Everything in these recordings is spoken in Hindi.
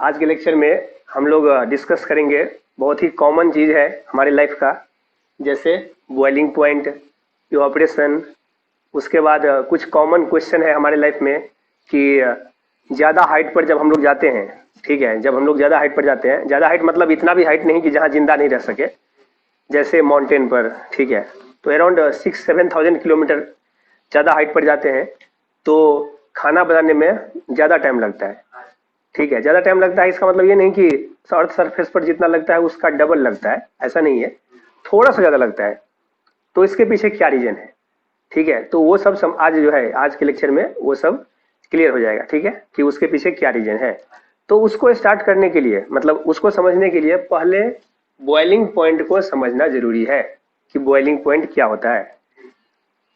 आज के लेक्चर में हम लोग डिस्कस करेंगे बहुत ही कॉमन चीज़ है हमारे लाइफ का, जैसे बॉइलिंग पॉइंट, इवापोरेशन। उसके बाद कुछ कॉमन क्वेश्चन है हमारे लाइफ में कि ज़्यादा हाइट पर जब हम लोग जाते हैं, ठीक है, जब हम लोग ज़्यादा हाइट पर जाते हैं, ज़्यादा हाइट मतलब इतना भी हाइट नहीं कि जहाँ जिंदा नहीं रह सके, जैसे माउंटेन पर, ठीक है, तो अराउंड 6-7,000 किलोमीटर ज़्यादा हाइट पर जाते हैं तो खाना बनाने में ज़्यादा टाइम लगता है, ठीक है। ज़्यादा टाइम लगता है इसका मतलब ये नहीं कि अर्थ सरफेस पर जितना लगता है उसका डबल लगता है, ऐसा नहीं है, थोड़ा सा ज़्यादा लगता है। तो इसके पीछे क्या रीजन है, ठीक है, तो वो सब आज जो है आज के लेक्चर में वो सब क्लियर हो जाएगा, ठीक है, कि उसके पीछे क्या रीजन है। तो उसको स्टार्ट करने के लिए, मतलब उसको समझने के लिए पहले बॉइलिंग पॉइंट को समझना जरूरी है कि बॉइलिंग पॉइंट क्या होता है।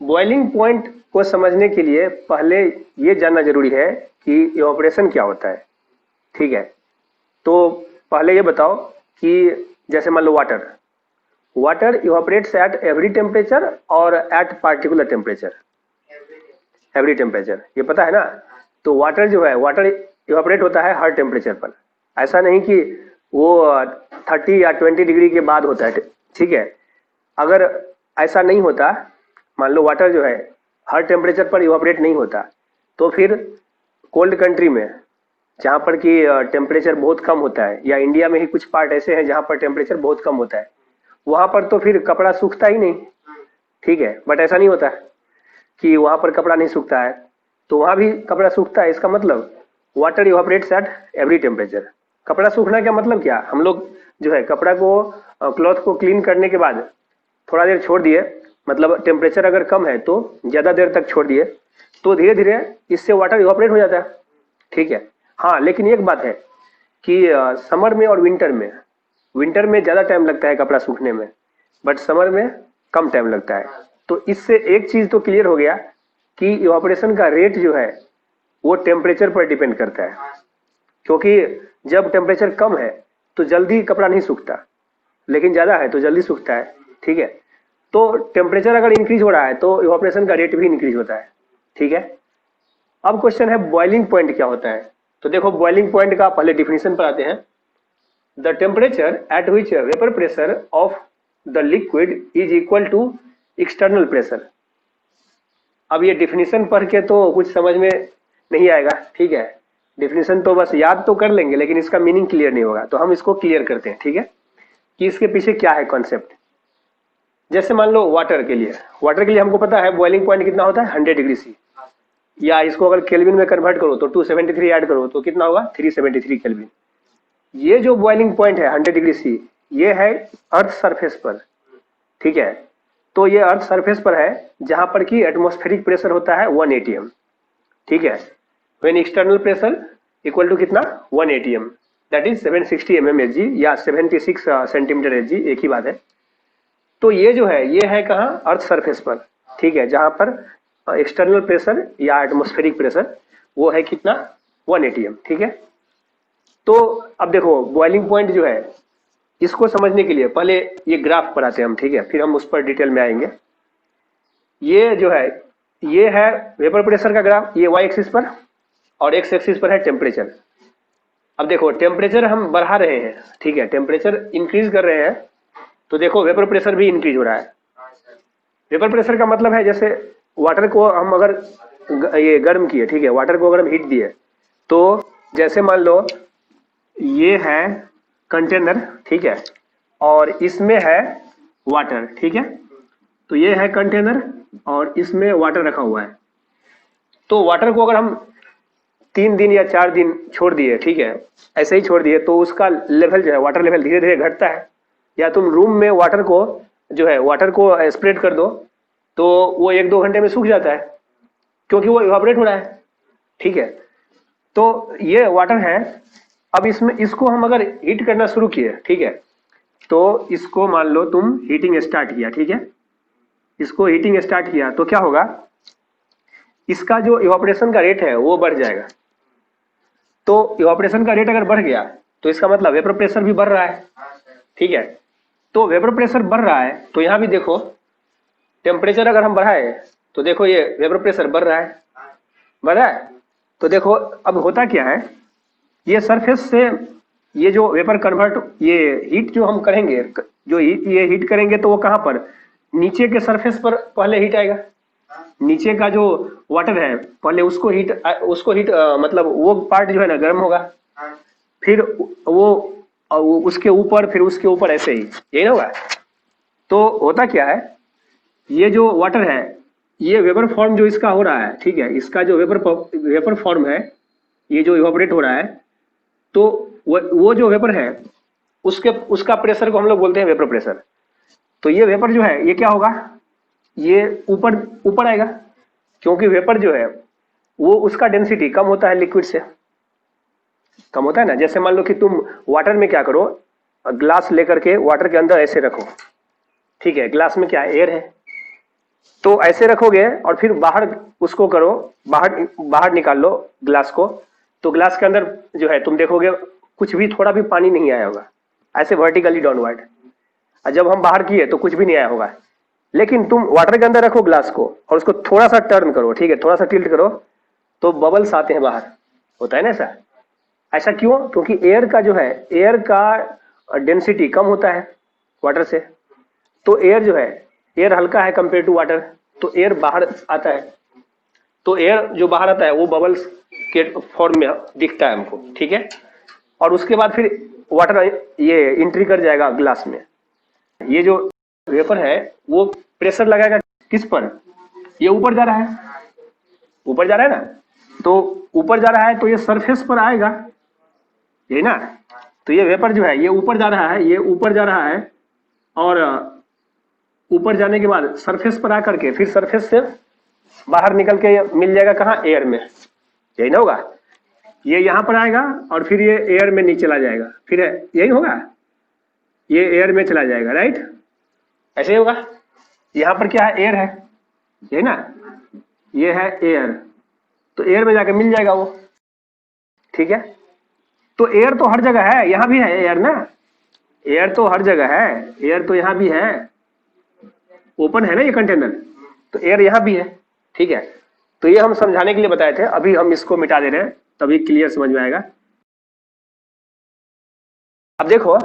बॉइलिंग पॉइंट को समझने के लिए पहले ये जानना जरूरी है कि इवापोरेशन क्या होता है, ठीक है। तो पहले ये बताओ कि जैसे मान लो वाटर इवापोरेट्स एट एवरी टेम्परेचर और eight particular temperature, every temperature, ये पता है ना। तो वाटर जो है, वाटर इवापोरेट होता है हर टेम्परेचर पर, ऐसा नहीं कि वो 30 या 20 डिग्री के बाद होता है, ठीक है। अगर ऐसा नहीं होता, मान लो वाटर जो है हर टेम्परेचर पर इवापोरेट नहीं होता, तो फिर कोल्ड कंट्री में जहाँ पर कि टेम्परेचर बहुत कम होता है, या इंडिया में ही कुछ पार्ट ऐसे हैं जहाँ पर टेम्परेचर बहुत कम होता है, वहाँ पर तो फिर कपड़ा सूखता ही नहीं, ठीक है। बट ऐसा नहीं होता कि वहाँ पर कपड़ा नहीं सूखता है, तो वहाँ भी कपड़ा सूखता है। इसका मतलब वाटर इवापोरेट्स एट एवरी टेम्परेचर। कपड़ा सूखना क्या मतलब, क्या हम लोग जो है कपड़ा को, क्लॉथ को क्लीन करने के बाद थोड़ा देर छोड़ दिए, मतलब टेम्परेचर अगर कम है तो ज़्यादा देर तक छोड़ दिए, तो धीरे धीरे इससे वाटर इवापोरेट हो जाता है, ठीक है। हाँ, लेकिन एक बात है कि समर में और विंटर में ज़्यादा टाइम लगता है कपड़ा सूखने में, बट समर में कम टाइम लगता है। तो इससे एक चीज़ तो क्लियर हो गया कि इवापोरेशन का रेट जो है वो टेम्परेचर पर डिपेंड करता है, क्योंकि जब टेम्परेचर कम है तो जल्दी कपड़ा नहीं सूखता, लेकिन ज़्यादा है तो जल्दी सूखता है, ठीक है। तो टेम्परेचर अगर इंक्रीज हो रहा है तो इवापोरेशन का रेट भी इंक्रीज होता है, ठीक है। अब क्वेश्चन है बॉइलिंग पॉइंट क्या होता है। तो देखो, बॉइलिंग पॉइंट का पहले डिफिनेशन पर आते हैं। The temperature at which vapour pressure of the liquid is equal to external pressure. अब ये डिफिनेशन पढ़ के तो कुछ समझ में नहीं आएगा, ठीक है। डिफिनेशन तो बस याद तो कर लेंगे, लेकिन इसका मीनिंग क्लियर नहीं होगा, तो हम इसको क्लियर करते हैं, ठीक है, कि इसके पीछे क्या है कॉन्सेप्ट। जैसे मान लो वाटर के लिए हमको पता है बॉइलिंग पॉइंट कितना होता है, 100 डिग्री सी, या इसको अगर केल्विन में कन्वर्ट करो तो 273 ऐड करो तो कितना होगा, 373 केल्विन। ये जो बॉइलिंग पॉइंट है 100 डिग्री सी, ये है अर्थ सरफेस पर, ठीक है। तो ये अर्थ सरफेस पर है जहां पर कि एटमॉस्फेरिक प्रेशर होता है 1 atm, ठीक है। When external pressure equal to कितना, 1 atm, दैट इज 760 mmHg या 76 सेंटीमीटर Hg, एक ही बात है। तो ये जो है ये है कहाँ, अर्थ सरफेस पर, ठीक है, जहां पर एक्सटर्नल प्रेशर या एटमॉस्फेरिक प्रेशर वो है कितना, 1 atm, ठीक है। तो अब देखो बॉइलिंग पॉइंट जो है इसको समझने के लिए पहले ये ग्राफ पर आते हैं हम, ठीक है, फिर हम उस पर डिटेल में आएंगे। ये जो है ये है वेपर प्रेशर का ग्राफ, ये y एक्सिस पर, और x एक्सिस पर है टेम्परेचर। अब देखो टेम्परेचर हम बढ़ा रहे हैं, ठीक है, टेम्परेचर इंक्रीज कर रहे हैं, तो देखो वेपर प्रेशर भी इंक्रीज हो रहा है। वेपर प्रेशर का मतलब है जैसे वाटर को हम अगर ये गर्म किए, ठीक है, वाटर को अगर हम हीट दिए, तो जैसे मान लो ये है कंटेनर, ठीक है, और इसमें है वाटर, ठीक है। तो ये है कंटेनर और इसमें वाटर रखा हुआ है। तो वाटर को अगर हम 3 दिन या 4 दिन छोड़ दिए, ठीक है, ऐसे ही छोड़ दिए, तो उसका लेवल जो है, वाटर लेवल धीरे धीरे घटता है। या तुम रूम में वाटर को जो है वाटर को स्प्रेड कर दो तो वो 1-2 घंटे में सूख जाता है, क्योंकि वो इवापोरेट हो रहा है, ठीक है। तो ये वाटर है। अब इसमें इसको हम अगर हीट करना शुरू किए, ठीक है, तो इसको मान लो तुम हीटिंग स्टार्ट किया, ठीक है, इसको हीटिंग स्टार्ट किया तो क्या होगा, इसका जो इवापोरेशन का रेट है वो बढ़ जाएगा। तो इवापोरेशन का रेट अगर बढ़ गया तो इसका मतलब वेपर प्रेशर भी बढ़ रहा है, ठीक है। तो वेपर प्रेशर बढ़ रहा है तो यहाँ भी देखो टेम्परेचर अगर हम बढ़ाए तो देखो ये वेपर प्रेशर बढ़ रहा है। तो देखो अब होता क्या है, ये सरफेस से ये जो वेपर कन्वर्ट, ये हीट जो हम करेंगे, जो ये हीट करेंगे तो वो कहाँ पर, नीचे के सरफेस पर पहले हीट आएगा। नीचे का जो वाटर है पहले उसको हीट मतलब वो पार्ट जो है ना गर्म होगा, फिर वो उसके ऊपर, फिर उसके ऊपर, ऐसे ही, यही ना होगा। तो होता क्या है, ये जो वाटर है, ये वेपर फॉर्म जो इसका हो रहा है, ठीक है, इसका जो वेपर फॉर्म है, ये जो इवापोरेट हो रहा है, तो वो जो वेपर है उसका प्रेशर को हम लोग बोलते हैं वेपर प्रेशर। तो ये वेपर जो है ये क्या होगा, ये ऊपर ऊपर आएगा, क्योंकि वेपर जो है वो उसका डेंसिटी कम होता है लिक्विड से, कम होता है ना। जैसे मान लो कि तुम वाटर में क्या करो, ग्लास लेकर के वाटर के अंदर ऐसे रखो, ठीक है, ग्लास में क्या है, एयर है, तो ऐसे रखोगे और फिर बाहर उसको करो, बाहर निकाल लो ग्लास को, तो ग्लास के अंदर जो है तुम देखोगे कुछ भी, थोड़ा भी पानी नहीं आया होगा, ऐसे वर्टिकली डाउनवर्ड। और जब हम बाहर किए तो कुछ भी नहीं आया होगा। लेकिन तुम वाटर के अंदर रखो ग्लास को और उसको थोड़ा सा टर्न करो, ठीक है, थोड़ा सा टिल्ट करो, तो बबल्स आते हैं बाहर, होता है ना ऐसा। ऐसा क्यों? क्योंकि एयर का जो है, एयर का डेंसिटी कम होता है वाटर से, तो एयर जो है, एयर हल्का है कंपेयर टू वाटर, तो एयर बाहर आता है, तो एयर जो बाहर आता है वो बबल्स के फॉर्म में दिखता है हमको, ठीक है। और उसके बाद फिर वाटर ये एंट्री कर जाएगा ग्लास में। ये जो वेपर है वो प्रेशर लगाएगा किस पर, ये ऊपर जा रहा है, ऊपर जा रहा है ना, तो ऊपर जा रहा है तो ये सरफेस पर आएगा, यही ना। तो ये वेपर जो है ये ऊपर जा रहा है, ये ऊपर जा रहा है, और ऊपर जाने के बाद सरफेस पर आकर के फिर सरफेस से बाहर निकल के मिल जाएगा कहाँ, एयर में, यही ना होगा। ये यहाँ पर आएगा और फिर ये एयर में नीचे चला जाएगा, फिर यही होगा, ये एयर में चला जाएगा, राइट, ऐसे ही होगा। यहाँ पर क्या है, एयर है, यही ना, ये है एयर, तो एयर में जाके मिल जाएगा वो, ठीक है। तो एयर तो हर जगह है, यहाँ भी है एयर ना, एयर तो हर जगह है, एयर तो यहाँ भी है, ओपन है ना ये कंटेनर, तो एयर यहाँ भी है, ठीक है। तो ये हम समझाने के लिए बताए थे, अभी हम इसको मिटा दे रहे हैं, तभी क्लियर समझ में आएगा। अब देखो,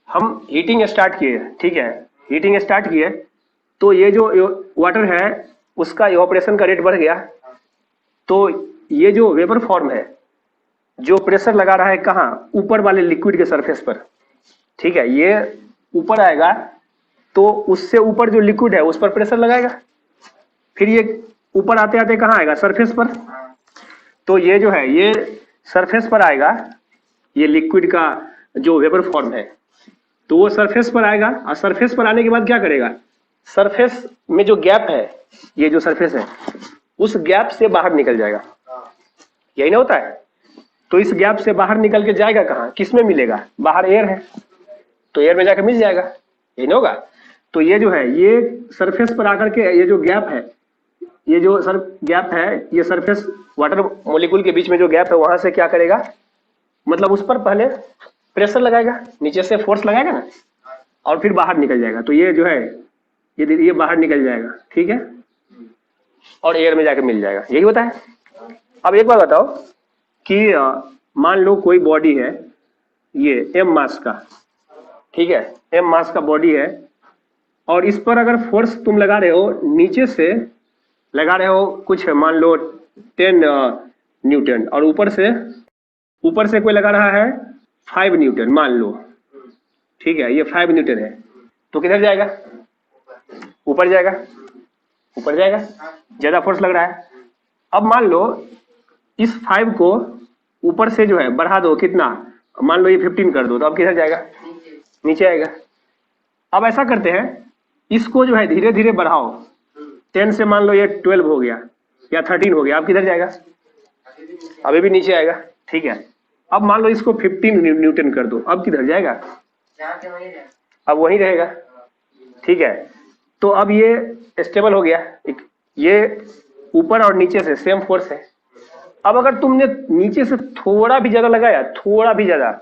हम हीटिंग स्टार्ट किए, ठीक है, हीटिंग स्टार्ट किए, तो ये जो वाटर है उसका इवापोरेशन का रेट बढ़ गया, तो ये जो वेपर फॉर्म है जो प्रेशर लगा रहा है कहाँ, ऊपर वाले लिक्विड के सरफेस पर, ठीक है, ये ऊपर आएगा तो उससे ऊपर जो लिक्विड है उस पर प्रेशर लगाएगा, फिर ये ऊपर आते आते कहाँ आएगा, सरफेस पर। तो ये जो है ये सरफेस पर आएगा, ये लिक्विड का जो वेपर फॉर्म है, तो वो सरफेस पर आएगा, और सरफेस पर आने के बाद क्या करेगा, सरफेस में जो गैप है, ये जो सरफेस है उस गैप से बाहर निकल जाएगा, यही ना होता है। तो इस गैप से बाहर निकल के जाएगा कहाँ, किस में मिलेगा, बाहर एयर है, तो एयर में जाकर मिल जाएगा, यही ना होगा। तो ये जो है ये सरफेस पर आकर के ये जो गैप है, ये जो गैप है, ये सरफेस वाटर मॉलिक्यूल के बीच में जो गैप है वहां से क्या करेगा, मतलब उस पर पहले प्रेशर लगाएगा, नीचे से फोर्स लगाएगा ना, और फिर बाहर निकल जाएगा। तो ये जो है ये बाहर निकल जाएगा, ठीक है, और एयर में जाकर मिल जाएगा, यही होता है। अब एक बात बताओ कि मान लो कोई बॉडी है, ये m मास का, ठीक है, m मास का बॉडी है, और इस पर अगर फोर्स तुम लगा रहे हो, नीचे से लगा रहे हो कुछ, मान लो 10 न्यूटन, और ऊपर से कोई लगा रहा है 5 न्यूटन, मान लो, ठीक है, ये 5 न्यूटन है, तो किधर जाएगा, ऊपर जाएगा, ऊपर जाएगा, ज्यादा फोर्स लग रहा है। अब मान लो इस 5 को ऊपर से जो है बढ़ा दो, कितना, मान लो ये 15 कर दो, तो अब किधर जाएगा, नीचे आएगा। अब ऐसा करते हैं, इसको जो है धीरे धीरे बढ़ाओ, 10 से मान लो ये 12 हो गया या 13 हो गया, अब किधर जाएगा, अभी भी नीचे आएगा, ठीक है। अब मान लो इसको 15 न्यूटन कर दो, अब किधर जाएगा, अब वहीं रहेगा, ठीक है। तो अब ये स्टेबल हो गया, ये ऊपर और नीचे से सेम फोर्स है। अब अगर तुमने नीचे से थोड़ा भी ज्यादा लगाया, थोड़ा भी ज्यादा,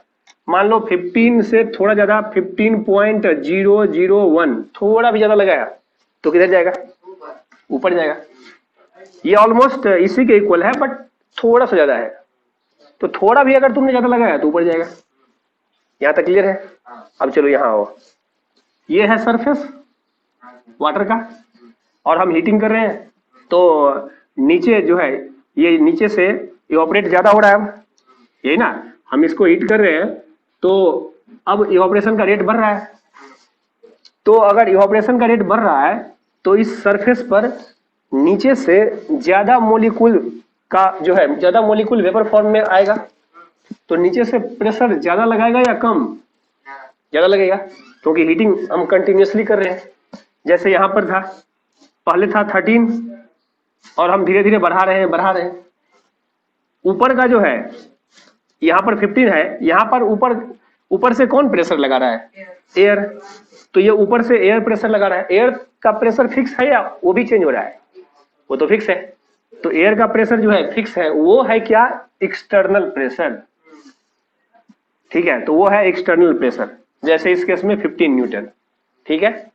मान लो 15 से थोड़ा ज्यादा, 15.001, थोड़ा भी ज्यादा लगाया, तो किधर जाएगा, ऊपर जाएगा। ये ऑलमोस्ट इसी के इक्वल है, बट थोड़ा सा ज्यादा है, तो थोड़ा भी अगर तुमने ज्यादा लगाया तो ऊपर जाएगा। यहाँ तक क्लियर है? अब चलो यहाँ आओ, ये है सरफेस वाटर का और हम हीटिंग कर रहे हैं, तो नीचे जो है ये नीचे से इवापोरेट ज्यादा हो रहा है। अब यही ना, हम इसको हीट कर रहे हैं तो अब इवापोरेशन का रेट बढ़ रहा है। तो अगर इवापोरेशन का रेट बढ़ रहा है तो इस सरफेस पर नीचे से ज्यादा मोलिक्यूल का जो है ज्यादा मोलिक्यूल वेपर फॉर्म में आएगा। तो नीचे से प्रेशर ज्यादा लगाएगा या कम? ज्यादा लगेगा, क्योंकि हीटिंग हम कंटिन्यूसली कर रहे हैं। जैसे यहाँ पर था, पहले था 13 और हम धीरे धीरे बढ़ा रहे हैं। ऊपर का जो है यहाँ पर 15 है, यहाँ पर ऊपर से कौन प्रेशर लगा रहा है? एयर। तो ये ऊपर से एयर प्रेशर लगा रहा है। एयर का प्रेशर फिक्स है या वो भी चेंज हो रहा है? वो तो फिक्स है। तो एयर का प्रेशर जो है फिक्स है, वो है क्या? External pressure. ठीक है, तो वो है एक्सटर्नल प्रेशर, जैसे इस केस में 15 न्यूटन। ठीक है,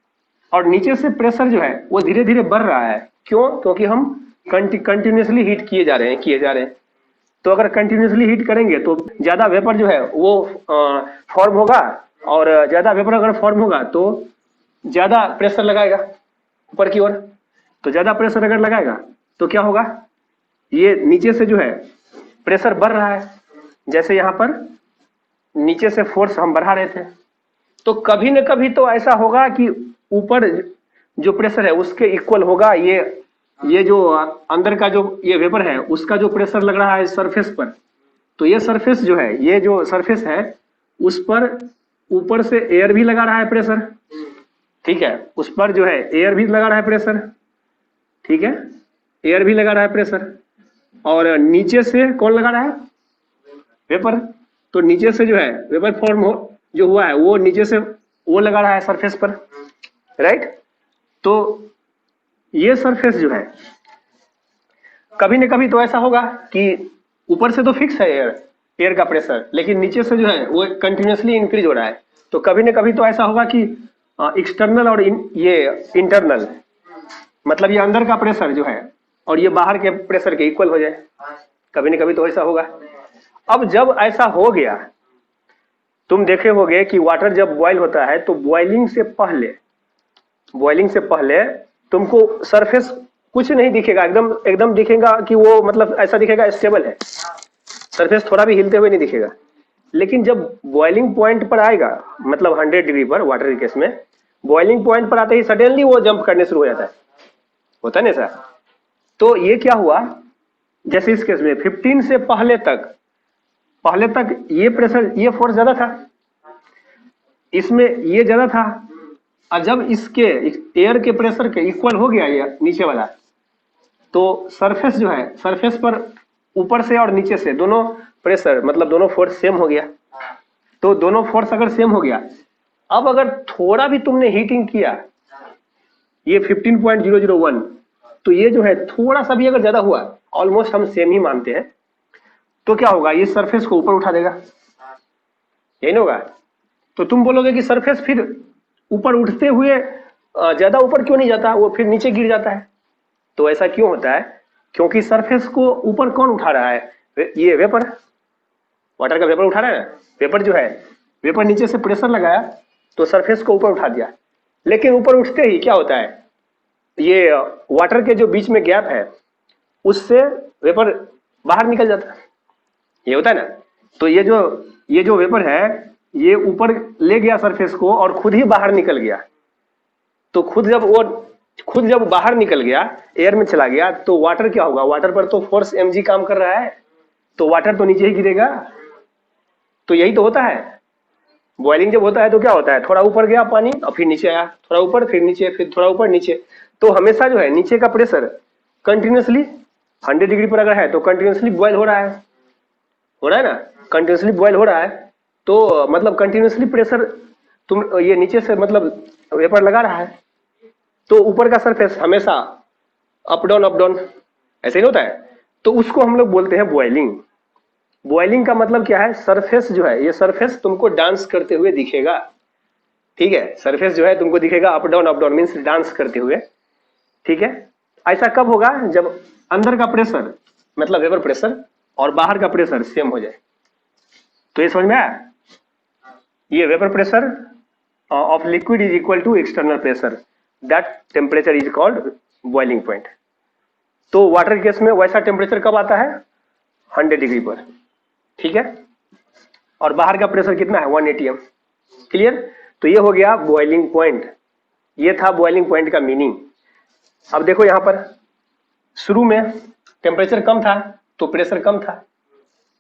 और नीचे से प्रेशर जो है वो धीरे धीरे बढ़ रहा है। क्यों? क्योंकि हम कंटिन्यूसली हीट किए जा रहे हैं। तो अगर कंटिन्यूसली हीट करेंगे तो ज्यादा वेपर जो है वो फॉर्म होगा, और ज्यादा वेपर अगर फॉर्म होगा तो ज्यादा प्रेशर लगाएगा ऊपर की ओर। तो ज्यादा प्रेशर अगर लगाएगा तो क्या होगा? ये नीचे से जो है प्रेशर बढ़ रहा है। जैसे यहाँ पर नीचे से फोर्स हम बढ़ा रहे थे, तो कभी न कभी तो ऐसा होगा कि ऊपर जो प्रेशर है उसके इक्वल होगा ये जो अंदर का जो ये वेपर है उसका जो प्रेशर लग रहा है सरफेस पर। तो ये सरफेस जो है, ये जो सरफेस है उस पर ऊपर से एयर भी लगा रहा है प्रेशर। ठीक है, उस पर जो है एयर भी लगा रहा है प्रेशर। ठीक है, एयर भी लगा रहा है प्रेशर, और नीचे से कौन लगा रहा है? वेपर। तो नीचे से जो है वेपर फॉर्म जो हुआ है वो नीचे से वो लगा रहा है सरफेस पर, राइट। तो ये सरफेस जो है कभी न कभी तो ऐसा होगा कि ऊपर से तो फिक्स है एयर का प्रेशर, लेकिन नीचे से जो है वो कंटिन्यूसली इंक्रीज हो रहा है। तो कभी न कभी तो ऐसा होगा कि एक्सटर्नल और ये इंटरनल, मतलब ये अंदर का प्रेशर जो है और ये बाहर के प्रेशर के इक्वल हो जाए। कभी न कभी तो ऐसा होगा। अब जब ऐसा हो गया, तुम देखे होगे कि वाटर जब बॉयल होता है तो बॉइलिंग से पहले तुमको सरफेस कुछ नहीं दिखेगा, एकदम दिखेगा कि वो मतलब ऐसा दिखेगा स्टेबल है, सरफेस थोड़ा भी हिलते हुए नहीं दिखेगा। लेकिन जब बॉइलिंग पॉइंट पर आएगा, मतलब 100 डिग्री पर वाटर के केस में, बॉइलिंग पॉइंट पर आते ही सडनली वो जंप करने शुरू हो जाता है, होता है ना सर। तो ये क्या हुआ, जैसे इस केस में 15 से पहले तक ये प्रेशर, ये फोर्स ज्यादा था, इसमें ये ज्यादा था, और जब इसके एयर के प्रेशर के इक्वल हो गया ये नीचे वाला, तो सरफेस जो है, सरफेस पर ऊपर से और नीचे से दोनों प्रेशर मतलब दोनों फोर्स सेम हो गया। तो दोनों फोर्स अगर सेम हो गया, अब अगर थोड़ा भी तुमने हीटिंग किया, ये 15.001, तो ये जो है थोड़ा सा भी अगर ज्यादा हुआ, ऑलमोस्ट हम सेम ही मानते हैं, तो क्या होगा, ये सरफेस को ऊपर उठा देगा, यही ना होगा। तो तुम बोलोगे कि सरफेस फिर ऊपर उठते हुए ज्यादा ऊपर क्यों नहीं जाता, वो फिर नीचे गिर जाता है। तो ऐसा क्यों होता है? क्योंकि सरफेस को ऊपर कौन उठा रहा है? ये वेपर, वाटर का वेपर उठा रहा है ना। वेपर जो है, वेपर नीचे से प्रेशर लगाया तो सरफेस को ऊपर उठा दिया, लेकिन ऊपर उठते ही क्या होता है, ये वाटर के जो बीच में गैप है उससे वेपर बाहर निकल जाता है, ये होता है ना। तो ये जो वेपर है ये ऊपर ले गया सरफेस को और खुद ही बाहर निकल गया। तो खुद जब बाहर निकल गया, एयर में चला गया, तो वाटर क्या होगा, वाटर पर तो फोर्स mg काम कर रहा है, तो वाटर तो नीचे ही गिरेगा। तो यही तो होता है, बॉइलिंग जब होता है तो क्या होता है, थोड़ा ऊपर गया पानी और फिर नीचे आया, थोड़ा ऊपर फिर नीचे, फिर थोड़ा ऊपर नीचे। तो हमेशा जो है नीचे का प्रेशर कंटिन्यूसली 100 डिग्री पर अगर है तो कंटिन्यूसली बॉयल हो रहा है ना, कंटिन्यूसली बॉयल हो रहा है। तो मतलब कंटिन्यूसली प्रेशर तुम ये नीचे से मतलब वेपर लगा रहा है, तो ऊपर का सरफेस हमेशा अप डाउन ऐसे नहीं होता है। तो उसको हम लोग बोलते हैं बॉइलिंग। बॉइलिंग का मतलब क्या है, सरफेस जो है, ये सरफेस तुमको डांस करते हुए दिखेगा। ठीक है, सरफेस जो है तुमको दिखेगा अप डाउन मीन्स डांस करते हुए। ठीक है, ऐसा कब होगा, जब अंदर का प्रेशर मतलब वेपर प्रेशर और बाहर का प्रेशर सेम हो जाए। तो ये समझ में आया? ये vapour pressure of liquid is equal to external pressure, that temperature is called boiling point. तो वाटर केस में वैसा टेम्परेचर कब आता है? 100 डिग्री पर, ठीक है। और बाहर का प्रेशर कितना है? 1 atm। क्लियर? तो ये हो गया बॉइलिंग पॉइंट। ये था बॉइलिंग पॉइंट का मीनिंग। अब देखो यहाँ पर शुरू में टेम्परेचर कम था तो प्रेशर कम था,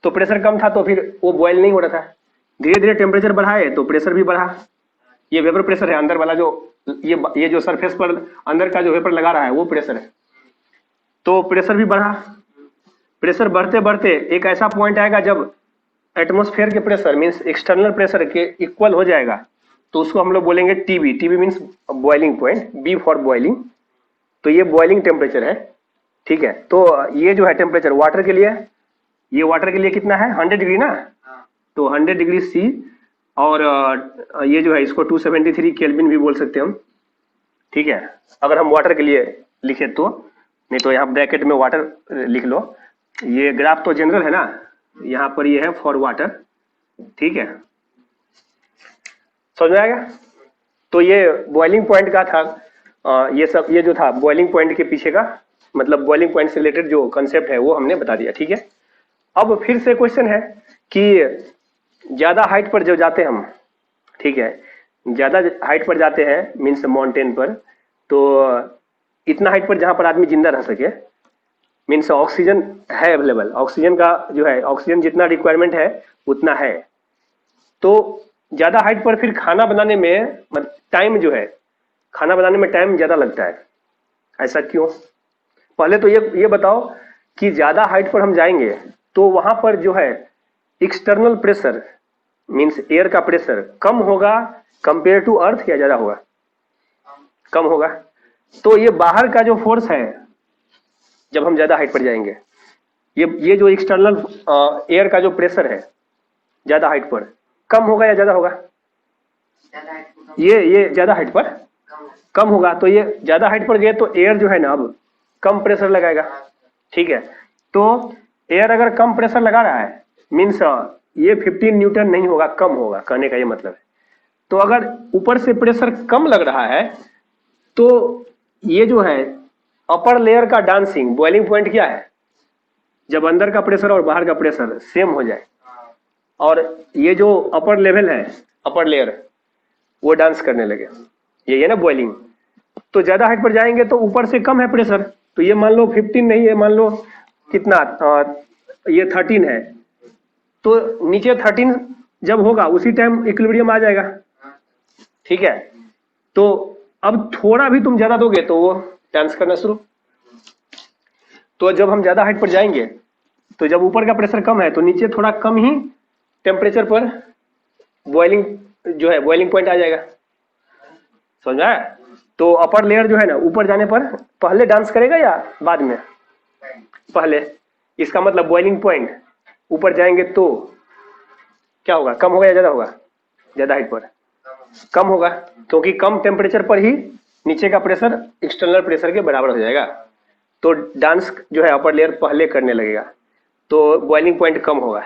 तो प्रेशर कम था तो फिर वो बॉयल नहीं हो रहा था। धीरे धीरे टेम्परेचर बढ़ाए तो प्रेशर भी बढ़ा। ये वेपर प्रेशर है, अंदर वाला जो ये जो सरफेस पर अंदर का जो वेपर लगा रहा है वो प्रेशर है। तो प्रेशर भी बढ़ा। प्रेशर बढ़ते बढ़ते एक ऐसा पॉइंट आएगा जब एटमॉस्फेयर के प्रेशर मीन्स एक्सटर्नल प्रेशर के इक्वल हो जाएगा, तो उसको हम लोग बोलेंगे TB. TB means boiling point, B for boiling. तो ये बॉइलिंग टेम्परेचर है, ठीक है। तो ये जो है टेम्परेचर वाटर के लिए, ये वाटर के लिए कितना है? 100 डिग्री ना। तो 100 डिग्री सी, और ये जो है इसको 273 केल्विन भी बोल सकते हैं हम, ठीक है, अगर हम वाटर के लिए लिखे तो। नहीं तो यहाँ ब्रैकेट में वाटर लिख लो। ये ग्राफ तो जनरल है ना, यहाँ पर ये है फॉर वाटर, ठीक है। समझ में आएगा? तो ये बॉइलिंग पॉइंट का था। ये सब ये जो था बॉइलिंग पॉइंट के पीछे का मतलब बॉइलिंग पॉइंट से रिलेटेड जो कंसेप्ट है वो हमने बता दिया, ठीक है। अब फिर से क्वेश्चन है कि ज्यादा हाइट पर जो जाते हैं हम, ठीक है, ज्यादा हाइट पर जाते हैं मीन्स माउंटेन पर, तो इतना हाइट पर जहां पर आदमी जिंदा रह सके, मीन्स ऑक्सीजन है अवेलेबल, ऑक्सीजन का जो है ऑक्सीजन जितना रिक्वायरमेंट है उतना है। तो ज्यादा हाइट पर फिर खाना बनाने में टाइम जो है, खाना बनाने में टाइम ज्यादा लगता है। ऐसा क्यों? पहले तो ये बताओ कि ज्यादा हाइट पर हम जाएंगे तो वहां पर जो है एक्सटर्नल प्रेशर मीन्स एयर का प्रेशर कम होगा कंपेयर टू अर्थ या ज्यादा होगा? कम होगा। तो ये बाहर का जो फोर्स है जब हम ज्यादा हाइट पर जाएंगे, ये जो एक्सटर्नल एयर का जो प्रेशर है ज्यादा हाइट पर कम होगा या ज्यादा होगा? ये ज्यादा हाइट पर कम होगा। तो ये ज्यादा हाइट पर गए तो एयर जो है ना अब कम प्रेशर लगाएगा, ठीक है। तो एयर अगर कम प्रेशर लगा रहा है मीन्स ये 15 न्यूटन नहीं होगा, कम होगा, कहने का ये मतलब है। तो अगर ऊपर से प्रेशर कम लग रहा है तो ये जो है अपर लेयर का डांसिंग बॉइलिंग पॉइंट क्या है? जब अंदर का प्रेशर और बाहर का प्रेशर सेम हो जाए और ये जो अपर लेवल है, अपर लेयर, वो डांस करने लगे, ये है ना बॉइलिंग। तो ज्यादा हाइट पर जाएंगे तो ऊपर से कम है प्रेशर, तो ये मान लो 15 नहीं है, मान लो कितना ये 13 है, तो नीचे 13 जब होगा उसी टाइम इक्विलिब्रियम आ जाएगा, ठीक है। तो अब थोड़ा भी तुम ज्यादा दोगे तो वो डांस करना शुरू। तो जब हम ज्यादा हाइट पर जाएंगे तो जब ऊपर का प्रेशर कम है तो नीचे थोड़ा कम ही टेम्परेचर पर बॉइलिंग जो है बॉइलिंग पॉइंट आ जाएगा। समझ में आया? तो अपर लेयर जो है ना ऊपर जाने पर पहले डांस करेगा या बाद में? पहले। इसका मतलब बॉइलिंग पॉइंट ऊपर जाएंगे तो क्या होगा? कम होगा या ज्यादा होगा? ज्यादा हाइट पर कम होगा, क्योंकि कम टेम्परेचर पर ही नीचे का प्रेशर एक्सटर्नल प्रेशर के बराबर हो जाएगा। तो डांस जो है अपर लेयर पहले करने लगेगा, तो बॉइलिंग पॉइंट कम होगा।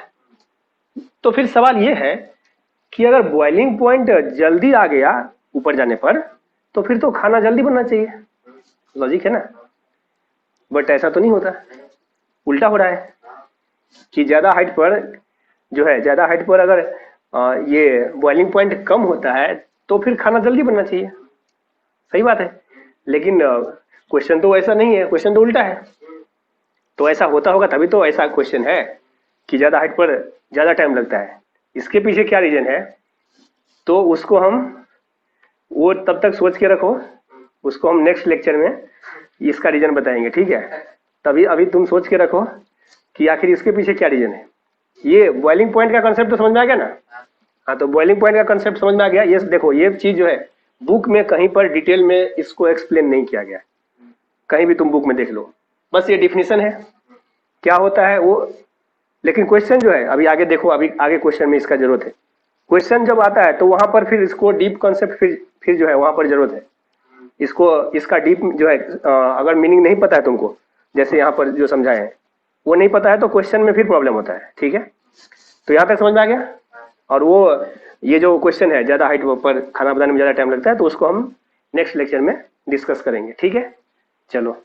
तो फिर सवाल ये है कि अगर बॉइलिंग पॉइंट जल्दी आ गया ऊपर जाने पर तो फिर तो खाना जल्दी बनना चाहिए, लॉजिक है ना। बट ऐसा तो नहीं होता, उल्टा हो रहा है कि ज्यादा हाइट पर जो है, ज्यादा हाइट पर अगर ये बॉइलिंग पॉइंट कम होता है तो फिर खाना जल्दी बनना चाहिए। सही बात है, लेकिन क्वेश्चन तो ऐसा नहीं है, क्वेश्चन तो उल्टा है। तो ऐसा होता होगा तभी तो ऐसा क्वेश्चन है कि ज्यादा हाइट पर ज्यादा टाइम लगता है। इसके पीछे क्या रीजन है तो उसको हम वो तब तक सोच के रखो, उसको हम नेक्स्ट लेक्चर में इसका रीजन बताएंगे, ठीक है। तभी अभी तुम सोच के रखो कि आखिर इसके पीछे क्या रीजन है। ये बॉइलिंग पॉइंट का कंसेप्ट तो समझ में आ गया ना? हाँ, तो बॉइलिंग पॉइंट का कंसेप्ट समझ में आ गया। ये देखो, ये चीज जो है बुक में कहीं पर डिटेल में इसको एक्सप्लेन नहीं किया गया, कहीं भी तुम बुक में देख लो, बस ये डिफिनीशन है क्या होता है वो। लेकिन क्वेश्चन जो है अभी आगे देखो, अभी आगे क्वेश्चन में इसका जरूरत है। क्वेश्चन जब आता है तो वहां पर फिर इसको डीप कॉन्सेप्ट फिर जो है वहां पर जरूरत है इसको, इसका डीप जो है अगर मीनिंग नहीं पता है तुमको, जैसे यहाँ पर जो समझाए हैं वो नहीं पता है तो क्वेश्चन में फिर प्रॉब्लम होता है। ठीक है, तो यहाँ तक समझ में आ गया। और वो ये जो क्वेश्चन है ज़्यादा हाइट पर खाना बनाने में ज़्यादा टाइम लगता है, तो उसको हम नेक्स्ट लेक्चर में डिस्कस करेंगे। ठीक है, चलो।